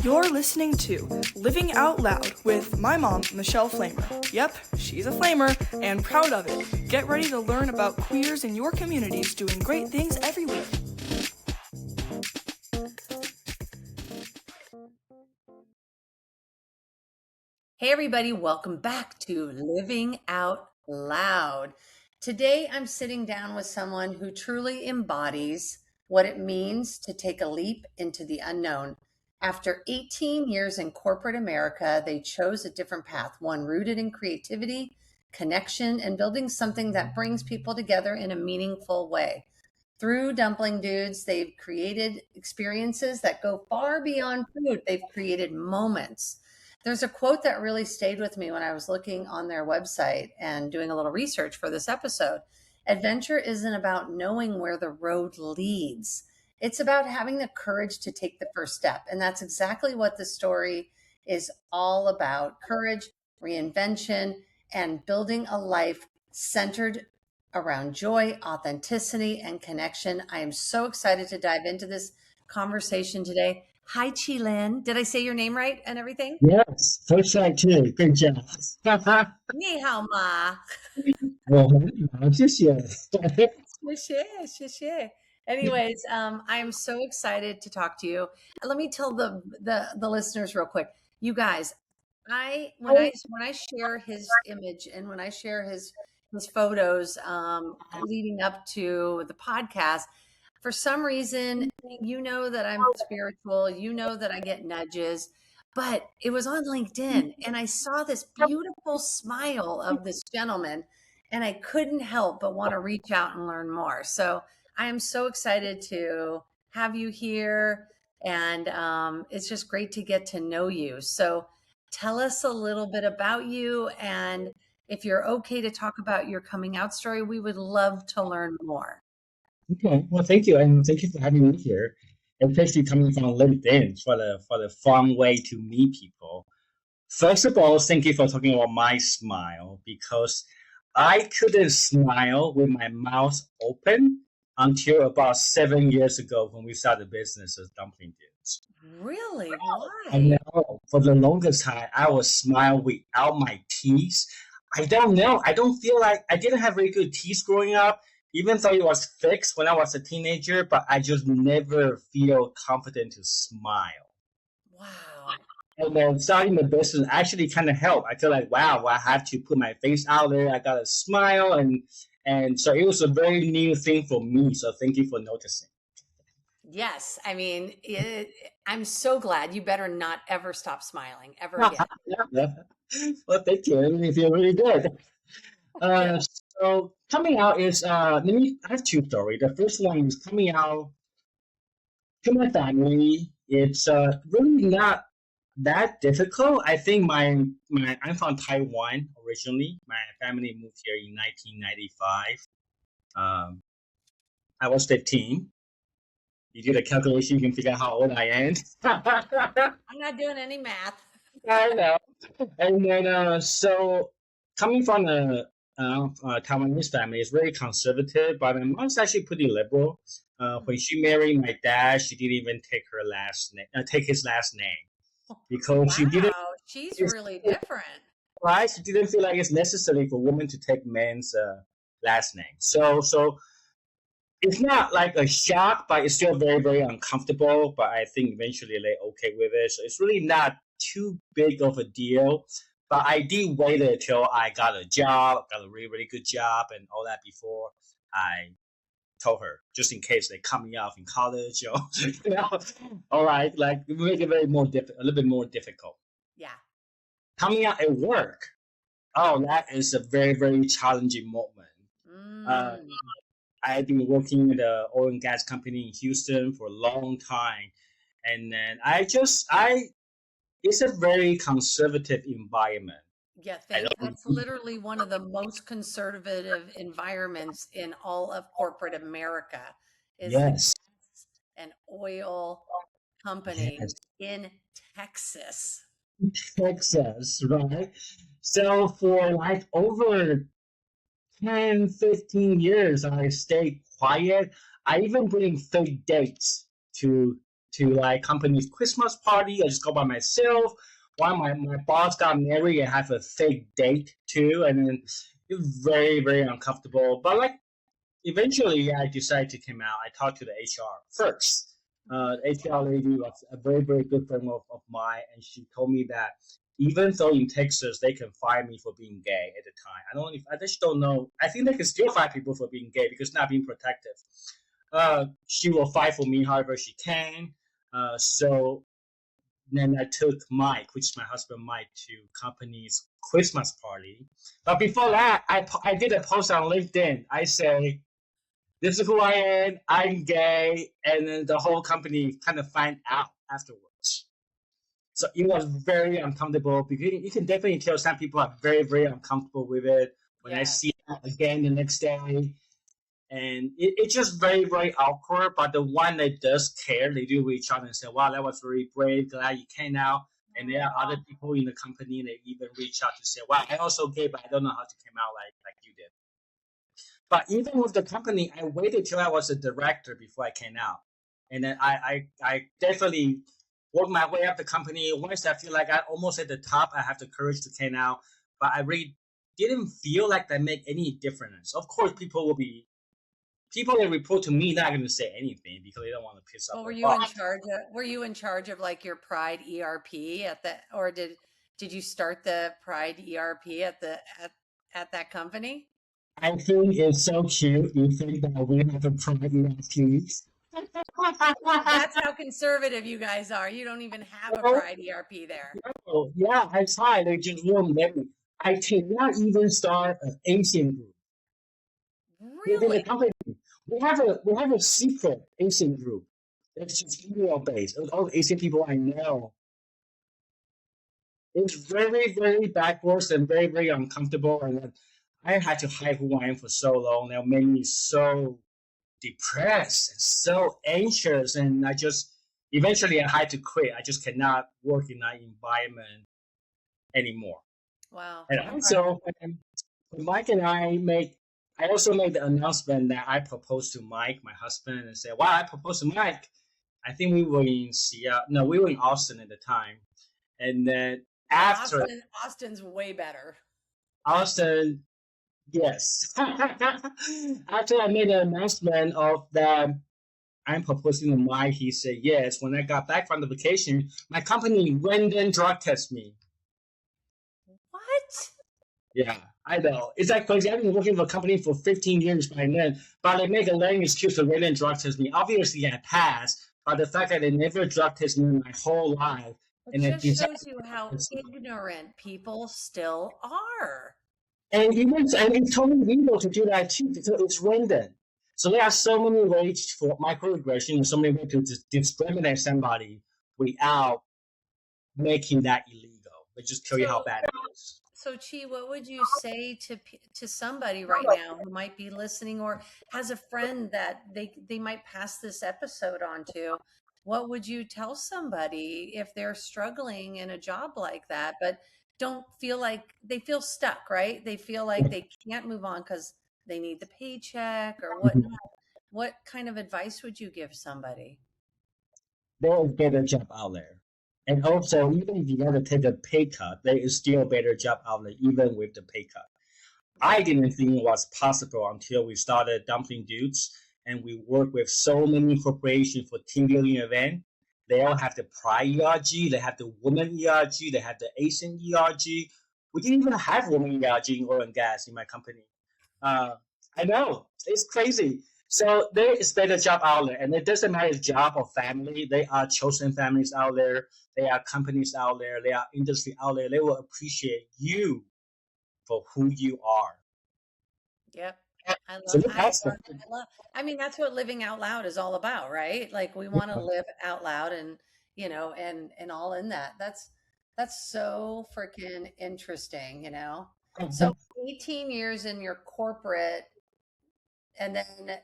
You're listening to Living Out Loud with my mom, Michelle Flamer. Yep, she's a flamer and proud of it. Get ready to learn about queers in your communities doing great things every week. Hey everybody, welcome back to Living Out Loud. Today I'm sitting down with someone who truly embodies what it means to take a leap into the unknown. After 18 years in corporate America, they chose a different path, one rooted in creativity, connection, and building something that brings people together in a meaningful way. Through Dumpling Dudes, they've created experiences that go far beyond food. They've created moments. There's a quote that really stayed with me when I was looking on their website and doing a little research for this episode. Adventure isn't about knowing where the road leads. It's about having the courage to take the first step. And that's exactly what the story is all about. Courage, reinvention, and building a life centered around joy, authenticity, and connection. I am so excited to dive into this conversation today. Hi, Chih Lin. Did I say your name right and everything? Yes, first right too. Good job. 你好吗？我很好，谢谢。谢谢. Anyways, I am so excited to talk to you. Let me tell the listeners real quick. You guys, when I share his image and when I share his photos leading up to the podcast, for some reason, you know that I'm spiritual, you know that I get nudges, but it was on LinkedIn and I saw this beautiful smile of this gentleman and I couldn't help but want to reach out and learn more. So I am so excited to have you here and it's just great to get to know you. So tell us a little bit about you, and if you're okay to talk about your coming out story, we would love to learn more. Okay, well, thank you, and thank you for having me here, especially coming from LinkedIn for the fun way to meet people. First of all, thank you for talking about my smile because I couldn't smile with my mouth open until about 7 years ago when we started business as Dumpling Dudes. Really? I Why? know for the longest time I would smile without my teeth. I don't know. I don't feel like I didn't have very good teeth growing up, even though it was fixed when I was a teenager, but I just never feel confident to smile. Wow. And then starting the business actually kind of helped. I feel like, wow, I have to put my face out there. I got to smile. And so it was a very new thing for me. So thank you for noticing. Yes. I mean, I'm so glad. You better not ever stop smiling ever again. Well, thank you. I feel really good. Yeah. So coming out is I have two stories. The first one is coming out to my family. It's really not that difficult. I think I'm from Taiwan originally. My family moved here in 1995. I was 15. You do the calculation, you can figure out how old I am. I'm not doing any math. I know. And then so coming from a Taiwanese family, it's very conservative, but my mom's actually pretty liberal. When she married my dad, she didn't even take her last name, take his last name, because she didn't. Wow. She's really different. Right? She didn't feel like it's necessary for women to take men's last name. So it's not like a shock, but it's still very, very uncomfortable. But I think eventually they're okay with it. So it's really not too big of a deal. But I did wait until I got a job, got a really, really good job and all that before I told her, just in case they cut me off in college or, all right, like make it a little bit more difficult. Yeah. Coming out at work, oh, that is a very, very challenging moment. I've been working at an oil and gas company in Houston for a long time. And then it's a very conservative environment. Yeah, that's literally one of the most conservative environments in all of corporate America is Yes. an oil company Yes. in Texas. Texas, right? So for like over 10, 15 years, I stayed quiet. I even bring 30 dates to to like company's Christmas party. I just go by myself. While my boss got married and have a fake date too, and then it was very, very uncomfortable. But like eventually I decided to come out. I talked to the HR first. The HR lady was a very, very good friend of mine, and she told me that even though in Texas they can fire me for being gay at the time, I just don't know. I think they can still fire people for being gay because not being protective. She will fight for me however she can. So then I took Mike, which is my husband Mike, to company's Christmas party. But before that, I did a post on LinkedIn. I say, this is who I am, I'm gay, and then the whole company kind of find out afterwards. So it was very uncomfortable because you can definitely tell some people are very, very uncomfortable with it. When I see it again the next day, and it's just very, very awkward. But the one that does care, they do reach out and say, wow, that was very brave, glad you came out. And there are other people in the company that even reach out to say, wow, I also gay, but I don't know how to come out like you did. But even with the company, I waited till I was a director before I came out. And then I definitely worked my way up the company. Once I feel like I almost at the top, I have the courage to come out. But I really didn't feel like that make any difference. Of course, people that report to me not going to say anything because they don't want to piss off. Well, were you in charge of like your Pride ERP or did you start the Pride ERP at that company? I think it's so cute. You think that we have a Pride ERP. That's how conservative you guys are. You don't even have a Pride ERP there. Oh, yeah, I tried. They just won't let me. I cannot even start an Asian group. Within the Really? company. We have a secret Asian group that's just email based. All the Asian people I know. It's very, very backwards and very, very uncomfortable. And then I had to hide who I am for so long. That made me so depressed and so anxious. And eventually I had to quit. I just cannot work in that environment anymore. Wow. And also, when Mike and I also made the announcement that I proposed to Mike, my husband, and said, wow, I proposed to Mike. I think we were in we were in Austin at the time. And then after Austin's way better. Austin, yes. After I made an announcement of that I'm proposing to Mike, he said yes. When I got back from the vacation, my company went and drug test me. What? Yeah, I know. It's like crazy. I've been working for a company for 15 years by then, but they make a lame excuse to run and drug test me. Obviously, I passed, but the fact that they never drug tested me my whole life. It just shows you how ignorant people still are. And it's totally legal to do that too, because it's random. So there are so many ways for microaggression and so many ways to discriminate somebody without making that illegal. But just tell you how bad it is. So, Chih, what would you say to somebody right now who might be listening or has a friend that they might pass this episode on to? What would you tell somebody if they're struggling in a job like that, but don't feel like they feel stuck, right? They feel like they can't move on because they need the paycheck or whatnot. What kind of advice would you give somebody? There is better job out there. And also, even if you got to take a pay cut, there is still a better job out there, even with the pay cut. I didn't think it was possible until we started Dumpling Dudes, and we work with so many corporations for team building event. They all have the Pride ERG, they have the Women ERG, they have the Asian ERG. We didn't even have Women ERG in oil and gas in my company. I know, it's crazy. So there is better job out there, and it doesn't matter job or family. There are chosen families out there. There are companies out there. There are industry out there. They will appreciate you for who you are. Yep. I mean, that's what living out loud is all about, right? Like we want to live out loud and, and all in that. That's so freaking interesting, So 18 years in your corporate, and then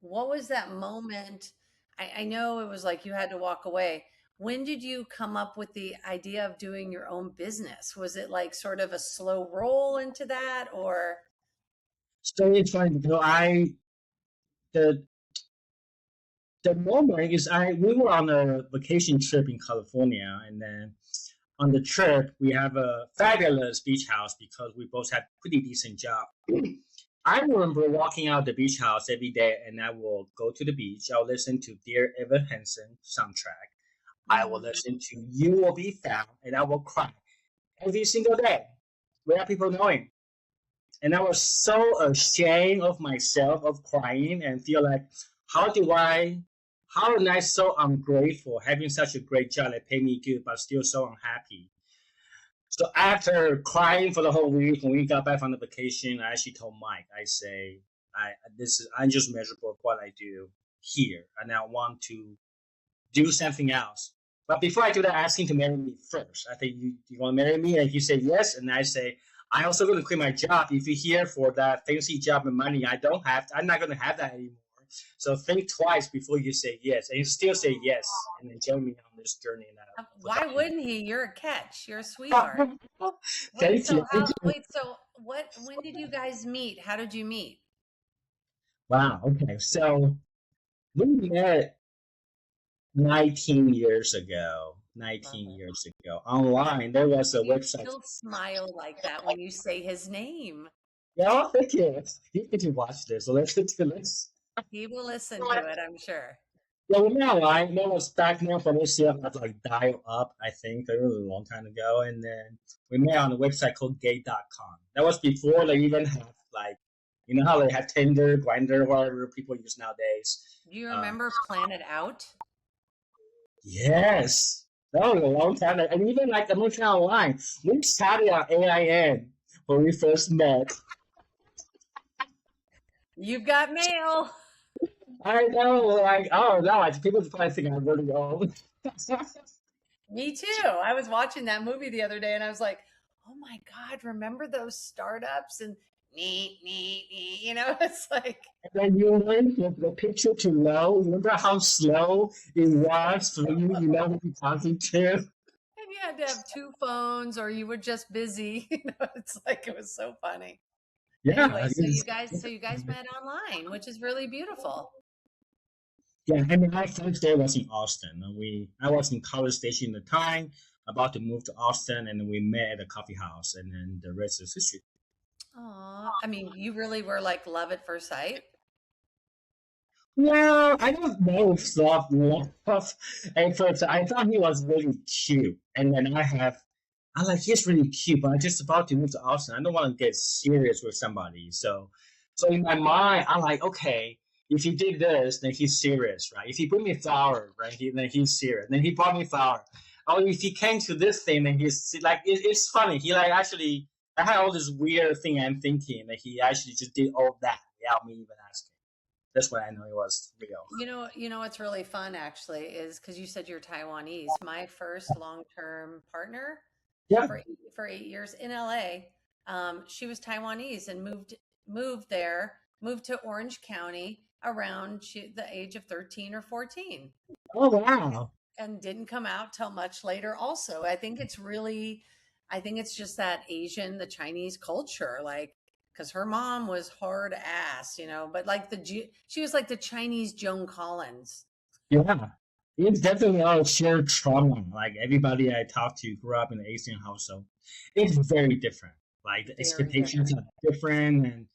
what was that moment? I know it was like you had to walk away. When did you come up with the idea of doing your own business? Was it like sort of a slow roll into that or? So it's funny because the moment is we were on a vacation trip in California, and then on the trip we have a fabulous beach house because we both had pretty decent job. I remember walking out the beach house every day, and I will go to the beach. I'll listen to Dear Evan Hansen soundtrack. I will Mhm. listen to You Will Be Found, and I will cry every single day without people knowing. And I was so ashamed of myself of crying and feel like, how do I, how am I so ungrateful having such a great job that pay me good but still so unhappy? So after crying for the whole week, when we got back from the vacation, I actually told Mike, I say, I'm just miserable of what I do here, and I want to do something else. But before I do that, I asked him to marry me first. I think you want to marry me, and he said yes, and I say I also going to quit my job if you're here for that fancy job and money. I'm not going to have that anymore. So think twice before you say yes, and he still say yes, and then join me on this journey now. Why wouldn't he? You're a catch. You're a sweetheart. Wait, Thank so you. how, wait, so what, when did you guys meet? How did you meet? Wow. Okay. So we met 19 years ago. Love 19 it. years ago online. There was a You website. still smile like that when you say his name. Yeah, thank you. You get to watch this. So let's get to this. He will listen to it, I'm sure. Yeah, well, now I know was back now from this year. I've like dial up, I think. It was a long time ago. And then we met on a website called gay.com. That was before they even have like, you know how they have Tinder, Grindr, whatever people use nowadays. Do you Uh, remember Plan It Out? yes, that was a long time. And even like the movie online, we started on AIN when we first met. You've got mail. I know, like, oh no, people probably think I'm really old. Me too. I was watching that movie the other day and I was like, oh my God, remember those startups and it's like, And then you learn the picture to low. Remember how slow it was for you, who you're talking to? and you had to have two phones or you were just busy. It's like, it was so funny. Yeah, Anyway, so you guys met online, which is really beautiful. yeah. I mean, my first day was in Austin. I was in College Station at the time, about to move to Austin, and then we met at a coffee house, and then the rest is history. Aw, I mean, you really were like love at first sight. Well, I don't know if soft love at first. I thought he was really cute, and then I like he's really cute, but I'm just about to move to Austin. I don't want to get serious with somebody. So in my mind, I'm like, okay, if he did this, then he's serious, right? If he bring me flower, right, then he's serious. Then he brought me flower. Or if he came to this thing, then he's like, it's funny. He like actually, I had all this weird thing I'm thinking that he actually just did all that without me even asking. That's when I know it was real. You know what's really fun actually is because you said you're Taiwanese. My first long-term partner Yeah. for 8 years in LA, she was Taiwanese and moved to Orange County around the age of 13 or 14 Oh wow. and didn't come out till much later also. I think it's just that the Chinese culture, like, because her mom was hard ass, but like she was like the Chinese Joan Collins. Yeah. It's definitely all shared trauma. Like everybody I talk to grew up in an Asian household. It's very different. Like the Very expectations different. are different and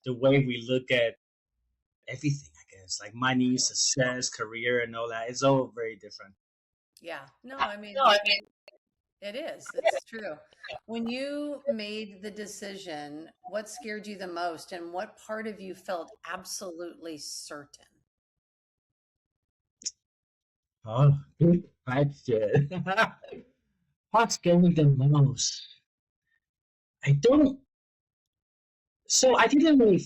the way we look at everything, I guess, like money, success, career and all that, it's all very different. Yeah. No, I mean, it is. It's true. When you made the decision, what scared you the most and what part of you felt absolutely certain? Oh, good question. What scared me the most? I don't I didn't really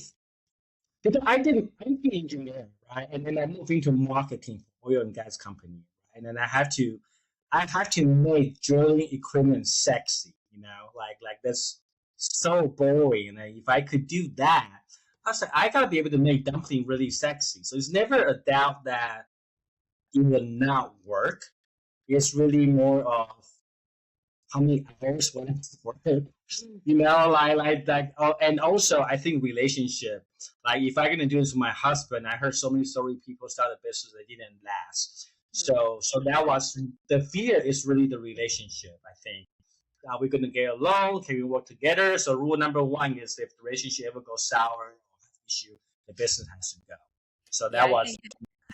because I'm the engineer, right? And then I moved into marketing for oil and gas company, right? And then I have to make drilling equipment sexy, like that's so boring. And then if I could do that, I was like, I gotta be able to make dumpling really sexy. So it's never a doubt that it will not work. It's really more of how many hours when it's worth it, like, oh, and also I think relationship Like if I'm gonna do this with my husband, I heard so many stories people started business that didn't last. So that was the fear is really the relationship. I think are we gonna get along? Can we work together? So rule number one is if the relationship ever goes sour or has issue, the business has to go. So Yeah, that I was think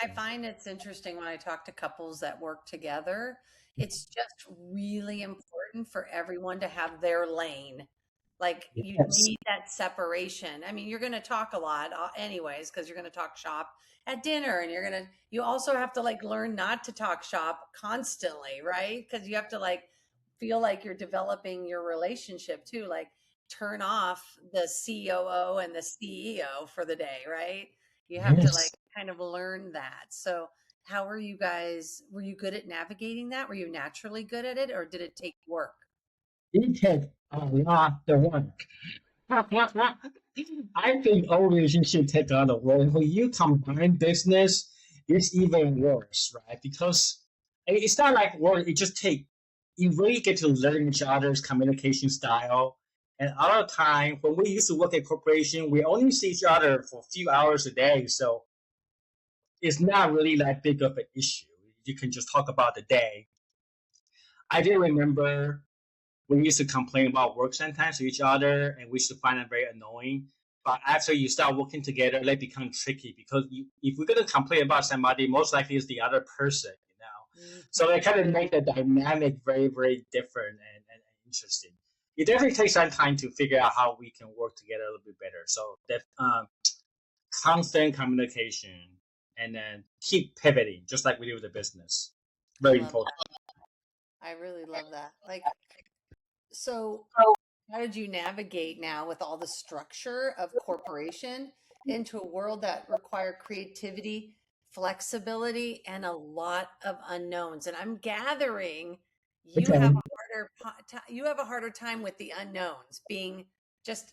I find it's interesting when I talk to couples that work together. It's just really important for everyone to have their lane. Like you yes, need that separation. I mean, you're going to talk a lot anyways, because you're going to talk shop at dinner and you also have to like learn not to talk shop constantly, right? Because you have to like feel like you're developing your relationship too. Like turn off the COO and the CEO for the day, right? You have to like yes. kind of learn that. So, how are you guys? Were you good at navigating that? Were you naturally good at it, or did it take work? It takes a lot of work. I think all relationship take a lot of work. When you combine business, it's even worse, right? Because it's not like work. It just take you really get to learn each other's communication style. And a lot of time when we used to work at corporation, we only see each other for a few hours a day, so it's not really that big of an issue. You can just talk about the day. I did remember we used to complain about work sometimes to each other, and we used to find it very annoying. But after you start working together, they become tricky because if we're gonna complain about somebody, most likely it's the other person, you know. So Mhm. it kind of make the dynamic very, very different and interesting. It definitely takes some time to figure out how we can work together a little bit better. So that constant communication and then keep pivoting, just like we do with the business. I Very love important. that. I really love that. Like, so how did you navigate now with all the structure of corporation into a world that require creativity, flexibility, and a lot of unknowns? And I'm gathering you have Okay. a you have a harder time with the unknowns being just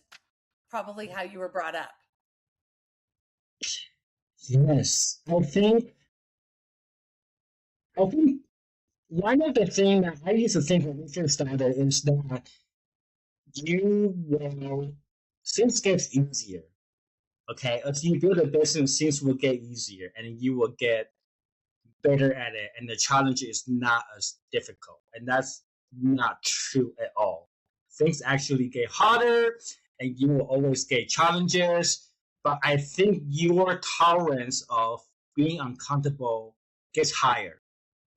probably how you were brought up. Yes, I think one of the things that I used to think when we first started is that you will things gets easier. Okay, as you build a business, things will get easier, and you will get better at it, and the challenge is not as difficult. And that's not true at all. Things actually get harder, and you will always get challenges. But I think your tolerance of being uncomfortable gets higher.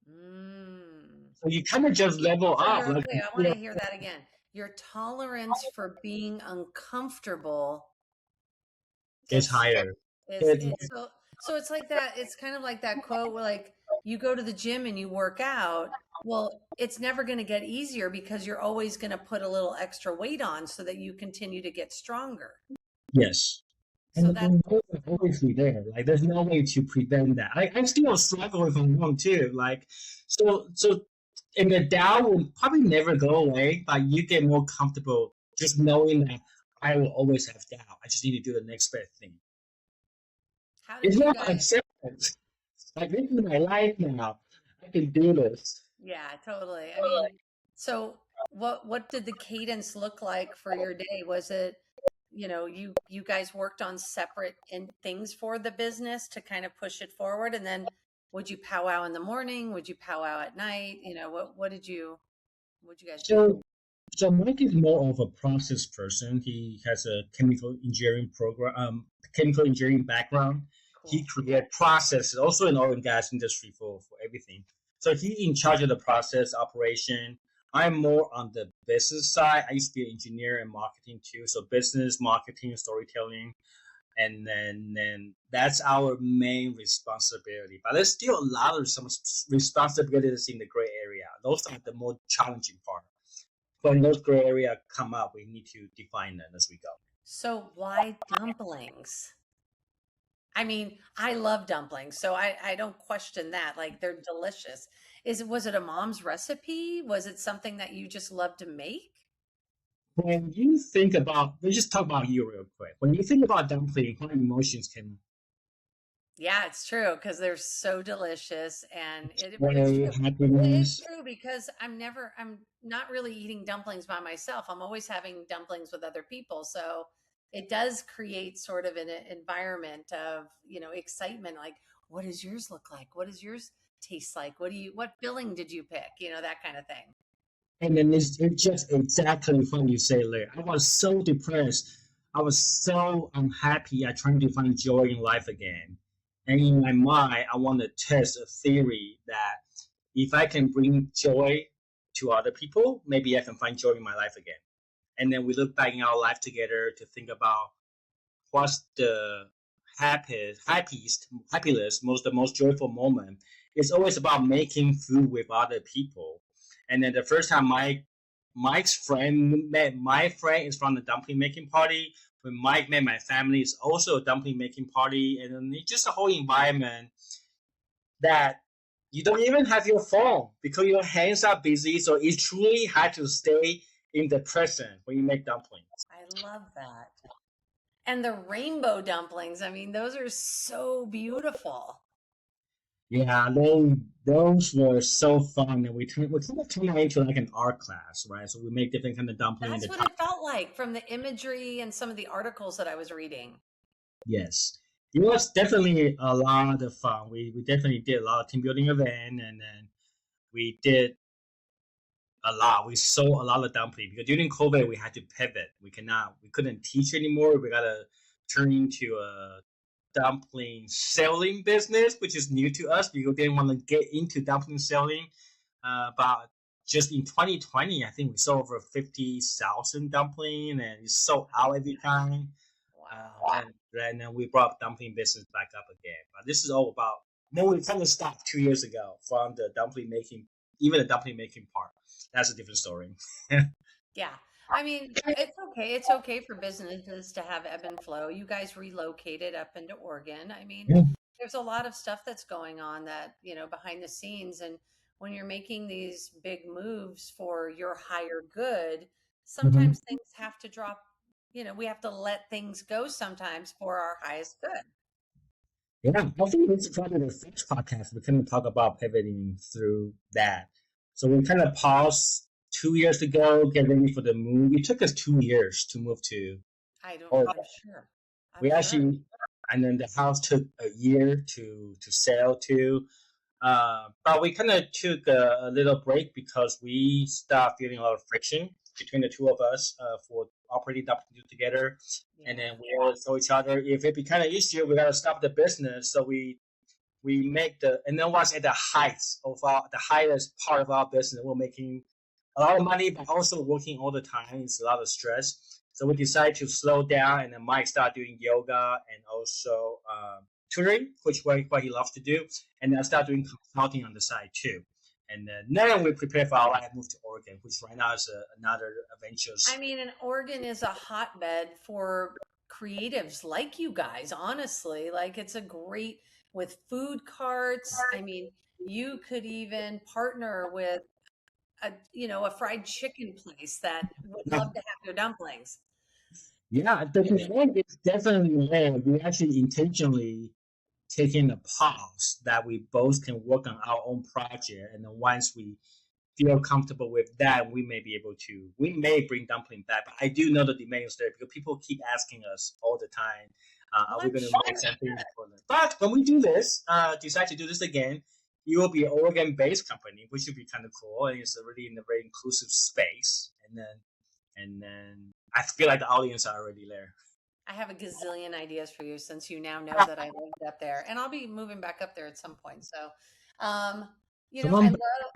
Mm. So you kind of just level So up, your like wait, I want to hear that again. Your tolerance for being uncomfortable gets gets higher. is It, it's so it's like that. It's kind of like that quote where like you go to the gym and you work out. Well, it's never going to get easier because you're always going to put a little extra weight on so that you continue to get stronger. yes. So And that's the goal will always be there. Like there's no way to prevent that. I still struggle with I'm wrong too. Like so and the doubt will probably never go away, but you get more comfortable just knowing that I will always have doubt. I just need to do the next best thing. how It's did you not guys acceptance. Like this is my life now. I can do this. yeah, totally. I mean, so what did the cadence look like for your day? Was it, you guys worked on separate things for the business to kind of push it forward, and then would you powwow in the morning? Would you powwow at night? What'd you guys do? So So Mike is more of a process person. He has a chemical engineering background. He Cool. create processes, also in oil and gas industry for everything. So he in charge of the process operation. I'm more on the business side. I used to be an engineer and marketing too. So business, marketing, storytelling, and then that's our main responsibility. But there's still a lot of some responsibilities in the gray area. Those are the more challenging part when those gray area come up, we need to define them as we go. So why dumplings? I mean, I love dumplings, so I don't question that. Like they're delicious. Was it a mom's recipe? Was it something that you just love to make? When you think about, let's just talk about you real quick. When you think about dumpling, what emotions can Yeah, it's true because they're so delicious, and it's play, true. It's happiness? true because I'm not really eating dumplings by myself. I'm always having dumplings with other people. So it does create sort of an environment of, excitement. Like, what does yours look like? What does yours taste like? What filling did you pick? That kind of thing. And then it's just exactly what you say there. I was so depressed. I was so unhappy. I trying to find joy in life again. And in my mind, I want to test a theory that if I can bring joy to other people, maybe I can find joy in my life again. And then we look back in our life together to think about what's the happiest, the most joyful moment. It's always about making food with other people. And then the first time Mike's friend met my friend is from the dumpling making party. When Mike met my family, it's also a dumpling making party, and then it's just a whole environment that you don't even have your phone because your hands are busy. So it's truly hard to stay in the present when you make dumplings. I love that. And the rainbow dumplings, I mean, those are so beautiful. Yeah, those were so fun, and we kind of turned it into like an art class, right? So we make different kind of dumpling in That's the what top. it felt like from the imagery and some of the articles that I was reading. Yes, it was definitely a lot of fun. We definitely did a lot of team building event, and then we did a lot. We sold a lot of dumpling because during COVID we had to pivot. We couldn't teach anymore. We gotta turn into a dumpling selling business, which is new to us. We didn't want to get into dumpling selling. But just in 2020, I think we sold over 50,000 dumpling, and it's sold out every time. Wow. And then we brought dumpling business back up again. But this is all about. Then we kind of stopped 2 years ago from the dumpling making, even the dumpling making part. That's a different story. Yeah. I mean, it's okay. It's okay for businesses to have ebb and flow. You guys relocated up into Oregon. I mean, Yeah. there's a lot of stuff that's going on that, behind the scenes. And when you're making these big moves for your higher good, Mhm. sometimes things have to drop, we have to let things go sometimes for our highest good. Yeah, I think this is probably the first podcast we kind of talk about pivoting through that. So we kind of paused 2 years ago, get ready for the move. It took us 2 years to move to Oregon. I'm sure. I'm We sure. actually, and then the house took a year to sell to. But we kind of took a little break because we started feeling a lot of friction between the two of us for operating together. And Yeah. then we always told each other if it become an issue, we gotta stop the business. So we make and then once at the highest part of our business, we're making a lot of money, but also working all the time. It's a lot of stress. So we decided to slow down, and then Mike started doing yoga and also tutoring, which what he loves to do, and then I started doing consulting on the side too. And then now we prepare for our life move to Oregon, which right now is another I adventures. mean, and Oregon is a hotbed for creatives like you guys, honestly. Like it's a great with food carts. I mean, you could even partner with a fried chicken place that would Yeah, love to have your dumplings. yeah, the demand is definitely there. We actually intentionally taking a pause that we both can work on our own project, and then once we feel comfortable with that, we may bring dumpling back. But I do know the demand is there because people keep asking us all the time, Well, are we I'm going to make sure. something for them? But when we do this, decide to do this again, it will be an Oregon-based company, which should be kind of cool, and it's already in a very inclusive space. And then I feel like the audience are already there. I have a gazillion ideas for you since you now know that I lived up there, and I'll be moving back up there at some point. So, um, Come on.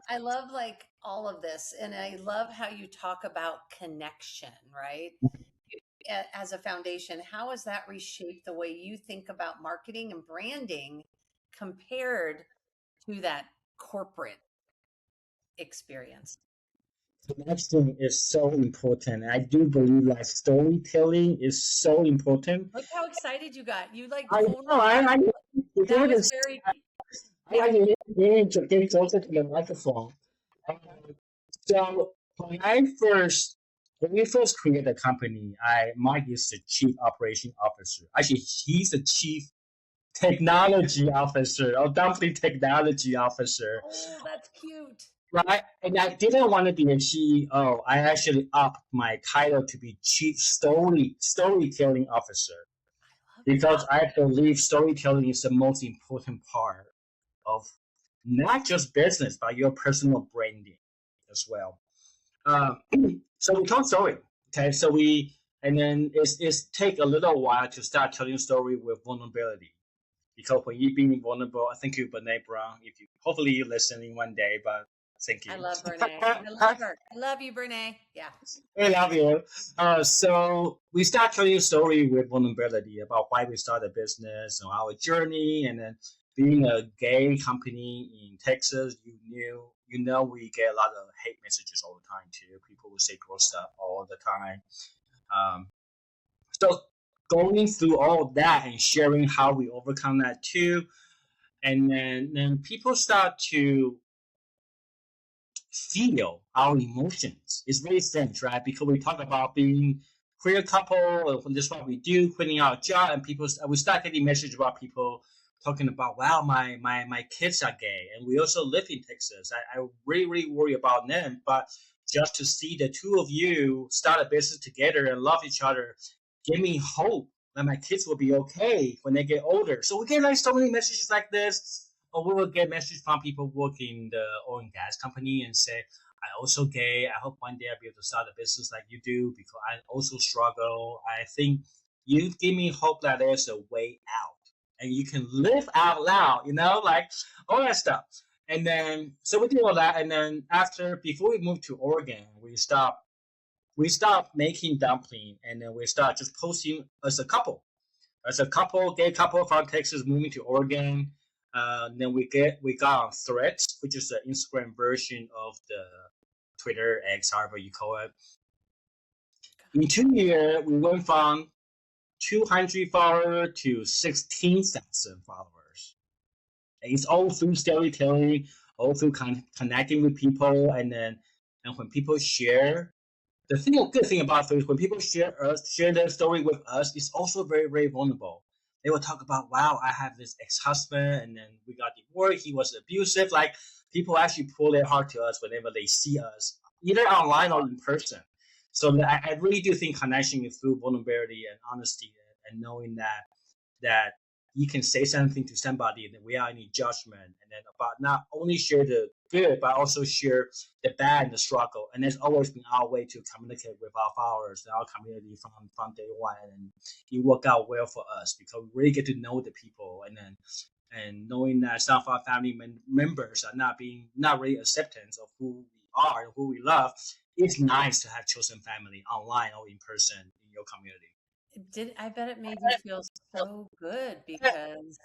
I love like all of this, and I love how you talk about connection, right? As a foundation, how has that reshaped the way you think about marketing and branding compared to that corporate experience? Connection is so important. I do believe like storytelling is so important. Look how excited you got. You like I pulled know. Before that was this, very I actually getting closer to the microphone. Uh, so when we first created the company, Mike is the chief operation officer. Actually, he's the chief technology officer or dumpling technology officer. oh, that's cute. right? And I didn't want to be a CEO. I actually upped my title to be Chief Storytelling Officer because I believe storytelling is the most important part of not just business, but your personal branding as well. Um, so we told story. Okay, so and then it's take a little while to start telling story with vulnerability. Because when you being vulnerable, I thank you, Brene Brown. If you hopefully you're listening one day, but thank I you. love Brene. I love her. I love you, Brene. Yeah. I love you. So we start telling a story with vulnerability about why we started business and our journey, and then being a gay company in Texas, you know, we get a lot of hate messages all the time too. People will say gross stuff all the time. Um, so going through all of that and sharing how we overcome that too, and then people start to feel our emotions. It's very strange, right? Because we talk about being queer couple, and this is what we do, quitting our job, and people we start getting messages about people talking about, wow, my kids are gay, and we also live in Texas. I really really worry about them, but just to see the two of you start a business together and love each other, give me hope that my kids will be okay when they get older. So we get like so many messages like this, or we will get messages from people working in the oil and gas company and say, I also gay. I hope one day I'll be able to start a business like you do because I also struggle. I think you give me hope that there's a way out and you can live out loud, like all that stuff. And then, so we do all that. And then before we moved to Oregon, we stopped making dumpling, and then we start just posting as a couple, gay couple from Texas moving to Oregon. Then we got on Threads, which is the Instagram version of the Twitter X, however you call it. In 2 years, we went from 200 followers to 16,000 followers. And it's all through storytelling, all through connecting with people, and when people share. Good thing about it is when people share their story with us, it's also very, very vulnerable. They will talk about, wow, I have this ex-husband, and then we got divorced. He was abusive. Like people actually pull their heart to us whenever they see us, either online or in person. So I really do think connection is through vulnerability and honesty, and knowing that you can say something to somebody and without any judgment, and then about not only share the good, but also share the bad and the struggle. And it's always been our way to communicate with our followers and our community from day one. And it worked out well for us because we really get to know the people, and knowing that some of our family members are not really acceptance of who we are and who we love. It's nice to have chosen family online or in person in your community. I bet it made you feel so good because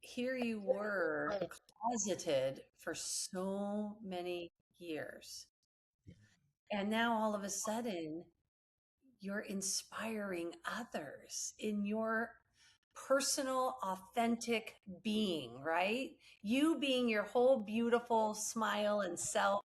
here you were closeted for so many years. And now all of a sudden, you're inspiring others in your personal, authentic being, right? You being your whole beautiful smile and self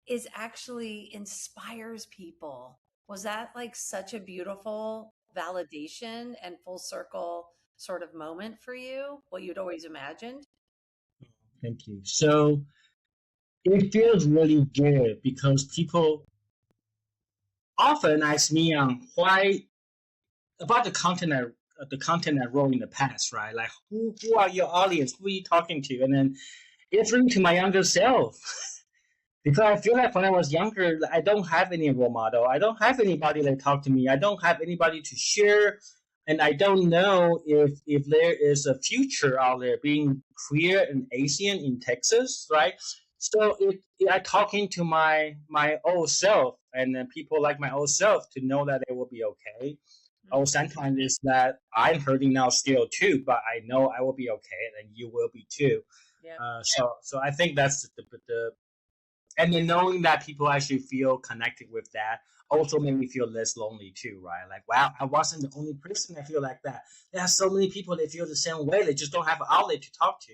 is actually inspires people. Was that like such a beautiful validation and full circle sort of moment for you? What you'd always imagined? Thank you. So it feels really good because people often ask me why about the content I wrote in the past, right? Like who are your audience? Who are you talking to? And then it's really to my younger self. Because I feel like when I was younger, I don't have any role model. I don't have anybody that talk to me. I don't have anybody to share, and I don't know if there is a future out there being queer and Asian in Texas, right? So I talking to my old self, and then people like my old self to know that they will be okay. Oh, sometimes it's that I'm hurting now still too, but I know I will be okay, and you will be too. Yeah. So I think that's the and then knowing that people actually feel connected with that also made me feel less lonely too, right? Like, wow, I wasn't the only person that feel like that. There are so many people that feel the same way. They just don't have an outlet to talk to.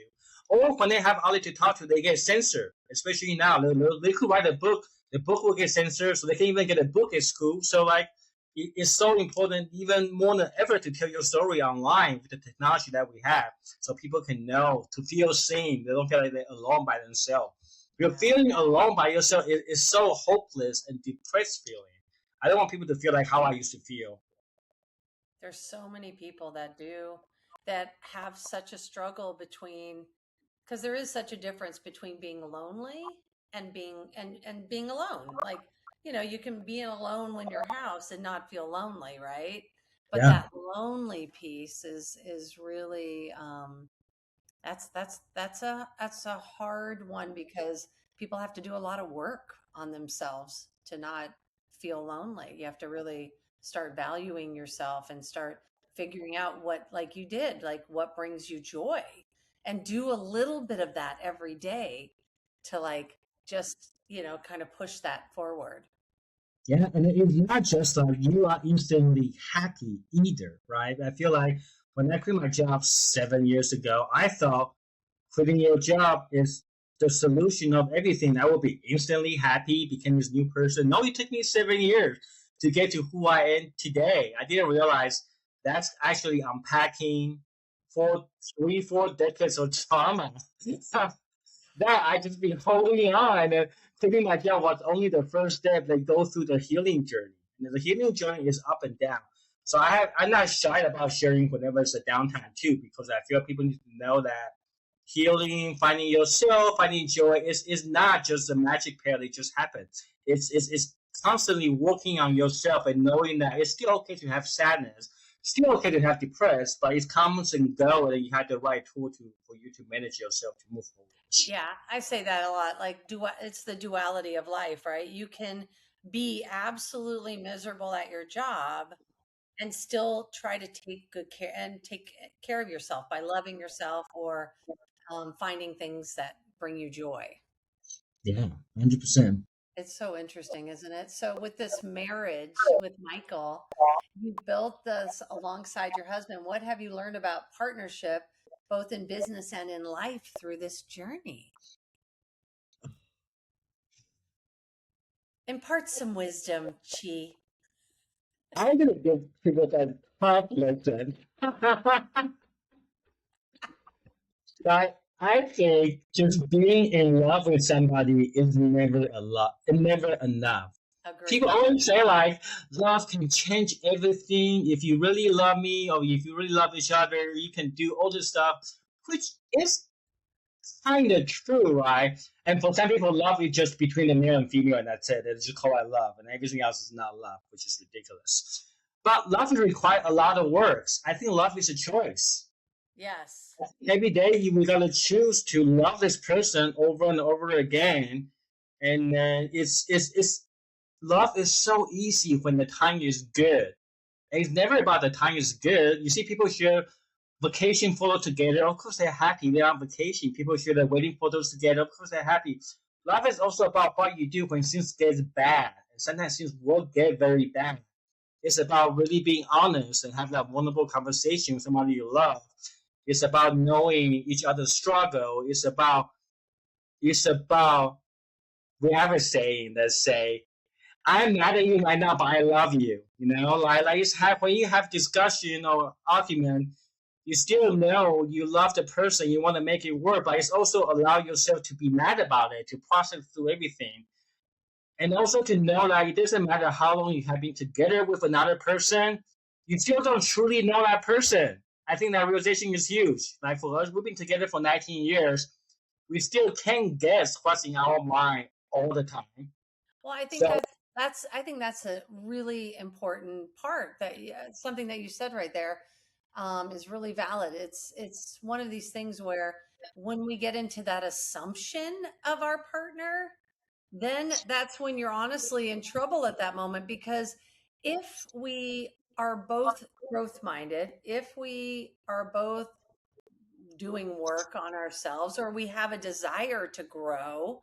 Or when they have an outlet to talk to, they get censored. Especially now, they could write a book. The book will get censored, so they can't even get a book at school. So like, it's so important, even more than ever, to tell your story online with the technology that we have, so people can know, to feel seen. They don't feel like they're alone by themselves. You're Yeah. feeling alone by yourself is so hopeless and depressed feeling. I don't want people to feel like how I used to feel. There's so many people that do, that have such a struggle between, because there is such a difference between being lonely and being alone. Like, you can be alone when your house and not feel lonely, right? But Yeah. that lonely piece is really, that's a hard one, because people have to do a lot of work on themselves to not feel lonely. You have to really start valuing yourself and start figuring out what, like you did, like what brings you joy, and do a little bit of that every day to, like, just, kind of push that forward. Yeah, and it's not just like you are instantly happy either, right? I feel like when I quit my job 7 years ago, I thought quitting your job is the solution of everything. I will be instantly happy, become this new person. No, it took me 7 years to get to who I am today. I didn't realize that's actually unpacking for 3, 4 decades of trauma. That I just been holding on, and quitting my job was only the first step. They go through the healing journey, and the healing journey is up and down. So I'm not shy about sharing whenever it's a downtime too, because I feel people need to know that healing, finding yourself, finding joy is not just a magic pill. It just happens. It's constantly working on yourself and knowing that it's still okay to have sadness, still okay to have depressed, but it comes and goes, and you have the right tool for you to manage yourself to move forward. Yeah, I say that a lot. Like, it's the duality of life, right? You can be absolutely miserable at your job and still try to take good care and take care of yourself by loving yourself, or finding things that bring you joy. Yeah, 100%. It's so interesting, isn't it? So, with this marriage with Michael, you built this alongside your husband. What have you learned about partnership, both in business and in life, through this journey? Impart some wisdom, Chi. I'm gonna give people that compliment. I think just being in love with somebody is never a lot, never enough. People Agreed. always say like love can change everything. If you really love me or if you really love each other, you can do all this stuff, which is kind of true, right? And for some people, love is just between the male and female, and that's it. They just call it love, and everything else is not love, which is ridiculous. But love requires a lot of works. I think love is a choice. Yes. Every day we gotta choose to love this person over and over again, and it's love is so easy when the time is good. It's never about the time is good. You see people share vacation photos together. Of course they're happy. They're on vacation. People share their wedding photos together. Of course they're happy. Love is also about what you do when things get bad. And sometimes things will get very bad. It's about really being honest and have that wonderful conversation with somebody you love. It's about knowing each other's struggle. It's about we have a saying that say, I'm mad at you right now, but I love you. Like when you have discussion or argument, you still know you love the person, you want to make it work, but it's also allow yourself to be mad about it, to process through everything. And also to know that it doesn't matter how long you have been together with another person, you still don't truly know that person. I think that realization is huge. Like for us, we've been together for 19 years. We still can't guess what's in our mind all the time. Well, I think So that's a really important part, that something that you said right there, is really valid. It's one of these things where, when we get into that assumption of our partner, then that's when you're honestly in trouble at that moment. Because if we are both growth minded, if we are both doing work on ourselves, or we have a desire to grow,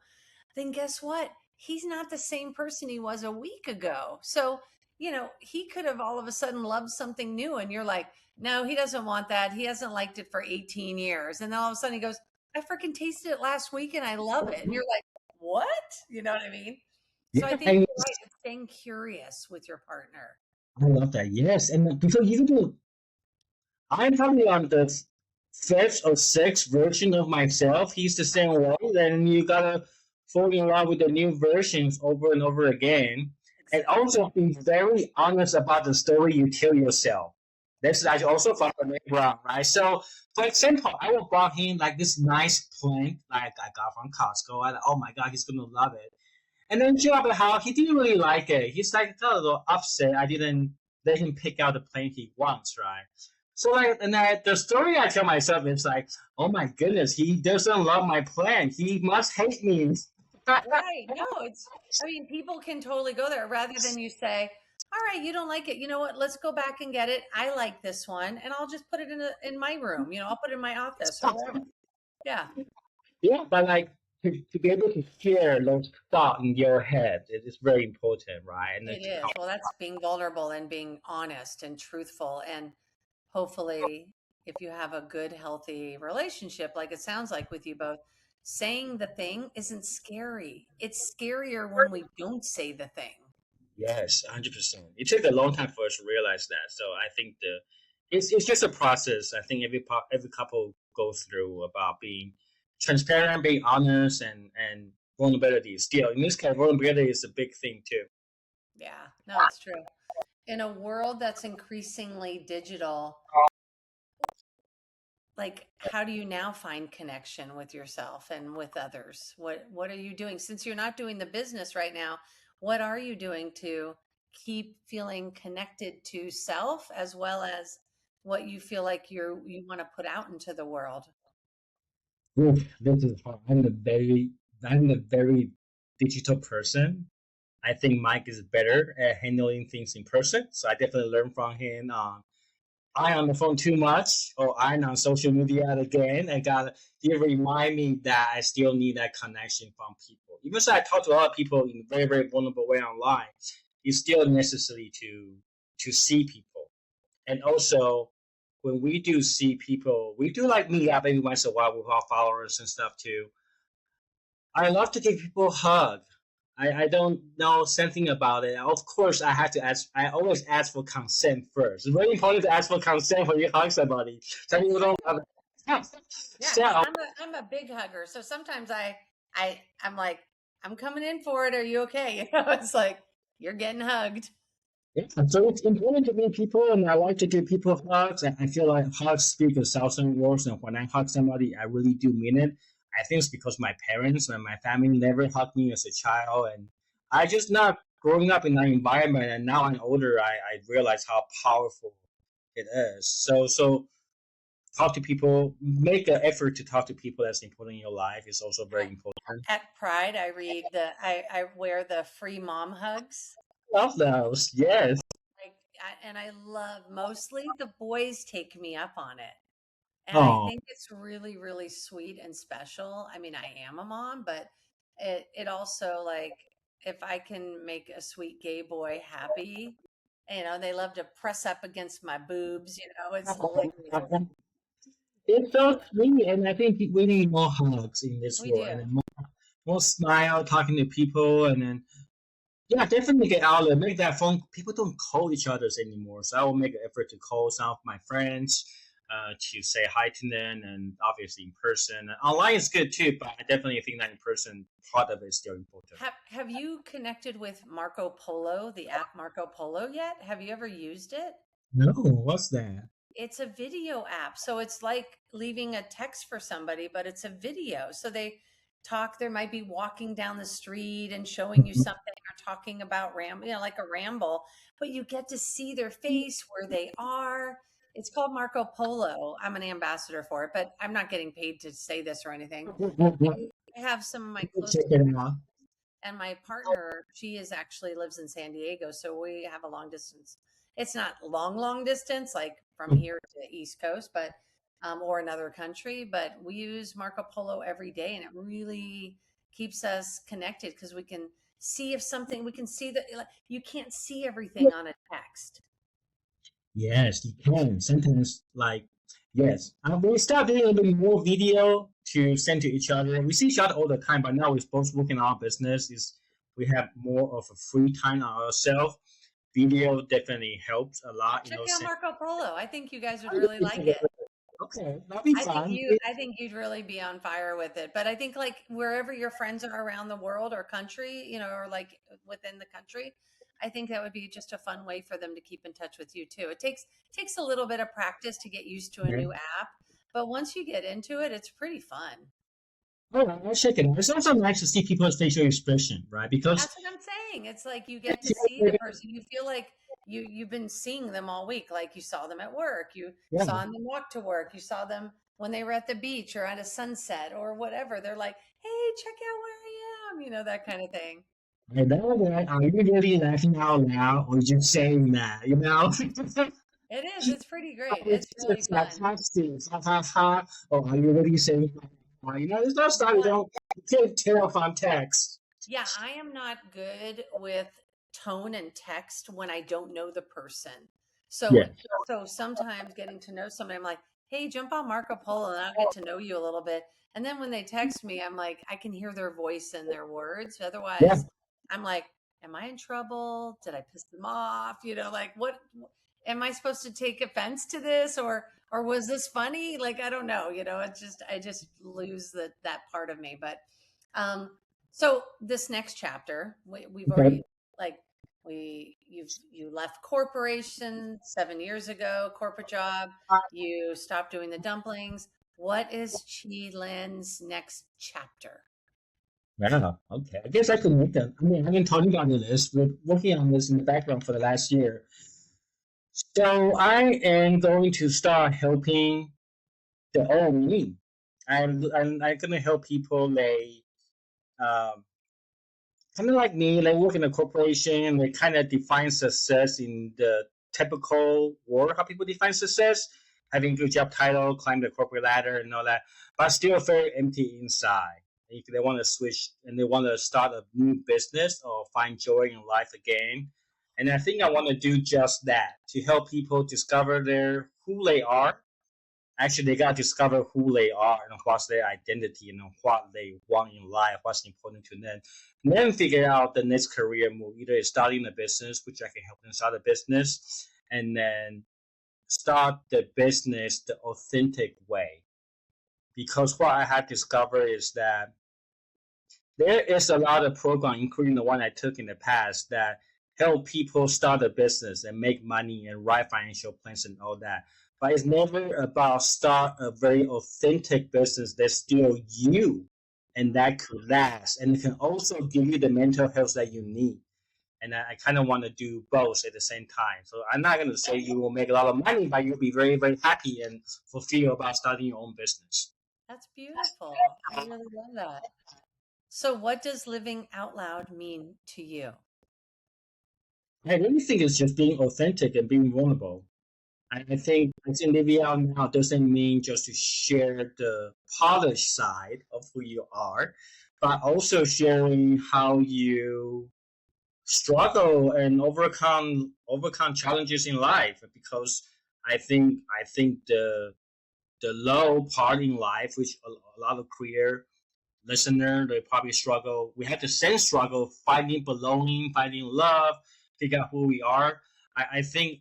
then guess what? He's not the same person he was a week ago. So, he could have all of a sudden loved something new, and you're like, no, he doesn't want that. He hasn't liked it for 18 years. And then all of a sudden he goes, I freaking tasted it last week and I love it. And you're like, what? You know what I mean? So I yeah, think and you're right. It's staying curious with your partner. I love that. Yes, and because you do, I'm probably on the fifth or sixth version of myself. He's the same way. Then you gotta fall in love with the new versions over and over again, and Exactly. also be very honest about the story you tell yourself. That's actually also from the background, right? So, for example, I will brought him like this nice plant, like I got from Costco. I like, oh my god, he's gonna love it. And then show up at how he didn't really like it. He's like a little upset. I didn't let him pick out the plant he wants, right? So like, and the story I tell myself is like, oh my goodness, he doesn't love my plant. He must hate me. Right. No, I mean, people can totally go there rather than you say, all right, you don't like it. You know what? Let's go back and get it. I like this one and I'll just put it in my room. I'll put it in my office or whatever. Yeah. Yeah, but like to be able to share those thoughts in your head, it is very important, right? And then It to is. Well, that's being vulnerable and being honest and truthful. And hopefully, if you have a good, healthy relationship, like it sounds like with you both, saying the thing isn't scary. It's scarier when we don't say the thing. yes, 100%. It took a long time for us to realize that. So I think it's just a process. I think every couple goes through about being transparent, being honest, and vulnerability. Still, in this case, vulnerability is a big thing too. Yeah, no, it's true. In a world that's increasingly digital, like how do you now find connection with yourself and with others? What are you doing since you're not doing the business right now? What are you doing to keep feeling connected to self as well as what you feel like you want to put out into the world? Oof, this is hard. I'm a very digital person. I think Mike is better at handling things in person, so I definitely learn from him. I on the phone too much, or I'm on social media again. He remind me that I still need that connection from people. Even though I talk to a lot of people in a very, very vulnerable way online, it's still necessary to see people. And also, when we do see people, we do like meet up every once in a while with our followers and stuff too. I love to give people a hug. I don't know something about it. Of course, I have to ask. I always ask for consent first. It's very important to ask for consent when you hug somebody. Some people don't have it. Yeah, So, I'm a big hugger. So sometimes I'm like, I'm coming in for it. Are you okay? It's like you're getting hugged. yeah, so it's important to meet people, and I like to give people hugs. I feel like hugs speak 1,000 words, and when I hug somebody, I really do mean it. I think it's because my parents and my family never hugged me as a child, and I just not growing up in that environment. And now I'm older, I realize how powerful it is. So talk to people, make an effort to talk to people that's important in your life is also very important. At Pride, I wear the free mom hugs. Love those, yes. Like, and I love mostly the boys take me up on it. And I Oh, think it's really, really sweet and special. I mean, I am a mom, but it also like if I can make a sweet gay boy happy, they love to press up against my boobs, it's hilarious. it's so sweet, and I think we need more hugs in this We world, do. and then more smile, talking to people, and then yeah, definitely get out there, make that phone. People don't call each others anymore, so I will make an effort to call some of my friends, to say hi to them, and obviously in person. And online is good too, but I definitely think that in person part of it is still important. Have you connected with Marco Polo, the app Marco Polo yet? Have you ever used it? No, what's that? It's a video app. So it's like leaving a text for somebody, but it's a video. So they talk, there might be walking down the street and showing you something or talking about like a ramble, but you get to see their face, where they are. It's called Marco Polo. I'm an ambassador for it, but I'm not getting paid to say this or anything. I have some of my Check closest it friends, out. and my partner, she is actually lives in San Diego, so we have a long distance. It's not long distance, like from here to East Coast, but or another country. But we use Marco Polo every day, and it really keeps us connected because we can see if something. We can see that like, you can't see everything on a text. Yes, you can. Sometimes, like, yes. We start doing a little bit more video to send to each other. We see each other all the time, but now we're both working on our business. Is we have more of a free time on ourselves. Video definitely helps a lot. Check out Send, Marco Polo. I think you guys would really like it. Okay, that'll be fun. I think you'd really be on fire with it. But I think like wherever your friends are around the world or country, or like within the country, I think that would be just a fun way for them to keep in touch with you too. It takes a little bit of practice to get used to a Okay. new app, but once you get into it, it's pretty fun. All right, I'll check it out. It's also nice to see people's facial expression, right? Because That's what I'm saying. It's like you get to see the person. You feel like you've been seeing them all week. Like you saw them at work. You yeah, saw them walk to work. You saw them when they were at the beach or at a sunset or whatever. They're like, "Hey, check out where I am." That kind of thing. I know that. Are you really laughing out loud or just saying that? It is. It's pretty great. It's It's really just fun. sarcastic, ha ha ha. Or are you really saying that? There's no stuff Well, you can't tell from text. yeah, I am not good with tone and text when I don't know the person. So Yeah. so sometimes getting to know somebody, I'm like, hey, jump on Marco Polo and I'll get to know you a little bit. And then when they text me, I'm like, I can hear their voice and their words. Yeah. Otherwise, I'm like, am I in trouble? Did I piss them off? Like what am I supposed to take offense to this or was this funny? Like I don't know, it's just I just lose that part of me. But um so this next chapter, we've Okay. already like you left corporation 7 years ago, corporate job. You stopped doing the dumplings. What is Chih Lin's next chapter? Yeah. Okay. I guess I could make that. I mean, I've been talking about this. We're working on this in the background for the last year. So I am going to start helping the old me. I'm gonna help people um kind of like me, they work in a corporation and they kind of define success in the typical world, how people define success, having good job title, climb the corporate ladder and all that, but still very empty inside. If they want to switch and they want to start a new business or find joy in life again. And I think I want to do just that to help people discover who they are. Actually, they got to discover who they are and what's their identity and what they want in life, what's important to them. And then figure out the next career move, either starting a business, which I can help them start a business, and then start the business the authentic way. Because what I have discovered is that there is a lot of program, including the one I took in the past, that help people start a business and make money and write financial plans and all that. But it's never about start a very authentic business that's still you and that could last. And it can also give you the mental health that you need. And I kind of want to do both at the same time. So I'm not going to say you will make a lot of money, but you'll be very, very happy and fulfilled about starting your own business. That's beautiful. I really love that. So what does living out loud mean to you? I really think it's just being authentic and being vulnerable. I think living out now doesn't mean just to share the polished side of who you are, but also sharing how you struggle and overcome challenges in life. Because I think the low part in life, which a lot of queer listener, they probably struggle. We have the same struggle finding belonging, finding love, figure out who we are. I think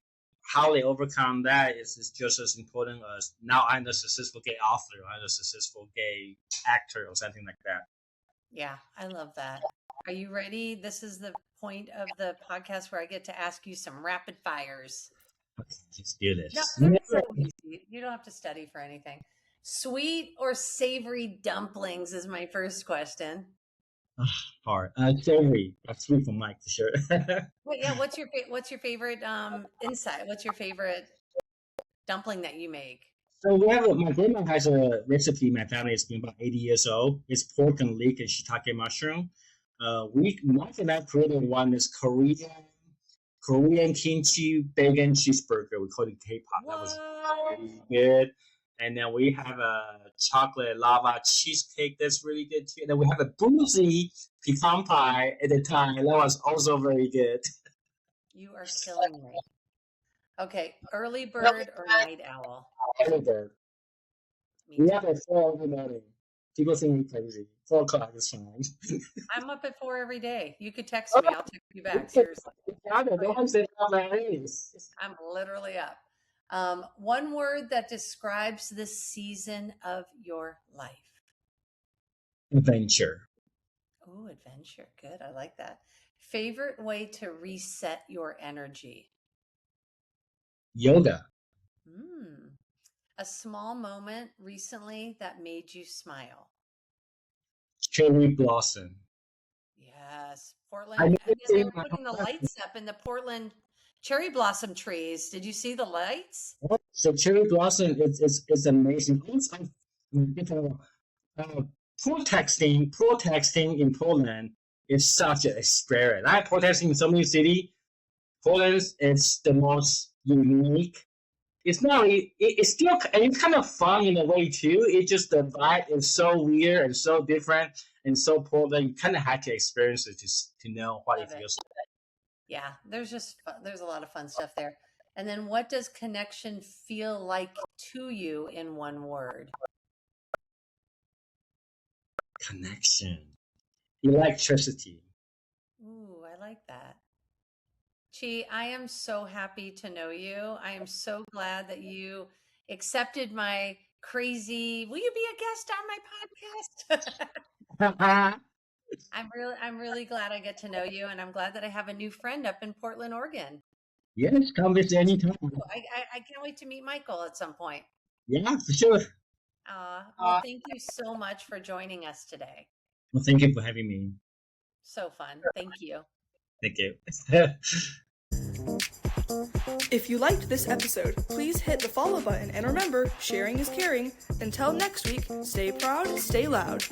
how they overcome that is just as important as now I'm a successful gay author, I'm a successful gay actor or something like that. Yeah, I love that. Are you ready? This is the point of the podcast where I get to ask you some rapid fires. Okay, let's do No, this. they're so easy. You don't have to study for anything. Sweet or savory dumplings is my first question. Hard. Jerry, that's sweet from Mike for sure. Well, yeah, what's your favorite insight? What's your favorite dumpling that you make? So my grandma has a recipe. My family has been about 80 years old. It's pork and leek and shiitake mushroom. Mike and I created one is Korean kimchi bacon cheeseburger. We call it K-pop. That was What? really good. And then we have a chocolate lava cheesecake that's really good too. And then we have a boozy pecan pie at the time. That was also very good. You are killing me. Okay, early bird or night owl? Editor. Me We too. have a 4 in the morning. People think me crazy. 4 o'clock is fine. I'm up at 4 every day. You could text me. I'll text you back. Seriously. No one said how that is. I'm literally up. One word that describes this season of your life. Adventure. Oh, adventure. Good. I like that. Favorite way to reset your energy. Yoga. A small moment recently that made you smile. Cherry blossom. Yes. I Portland. never Again, seen they're putting the lights up in the Portland cherry blossom trees. Did you see the lights? So cherry blossom is amazing. Also, different, uh, protesting in Poland is such an experience. I protesting in so many cities. Poland is the most unique. It's not. It's still. It's kind of fun in a way too. It's just the vibe is so weird and so different and so Poland. You kind of had to experience it to know what it Love it. feels like. Yeah, there's a lot of fun stuff there. And then what does connection feel like to you in one word? Connection, electricity. Ooh, I like that. Chi, I am so happy to know you. I am so glad that you accepted my crazy, will you be a guest on my podcast? I'm really glad I get to know you, and I'm glad that I have a new friend up in Portland, Oregon. Yes, come visit anytime. I can't wait to meet Michael at some point. Yeah, for sure. Well, thank you so much for joining us today. Well, thank you for having me. So fun. Thank you. Thank you. If you liked this episode, please hit the follow button and remember, sharing is caring. Until next week, stay proud, stay loud.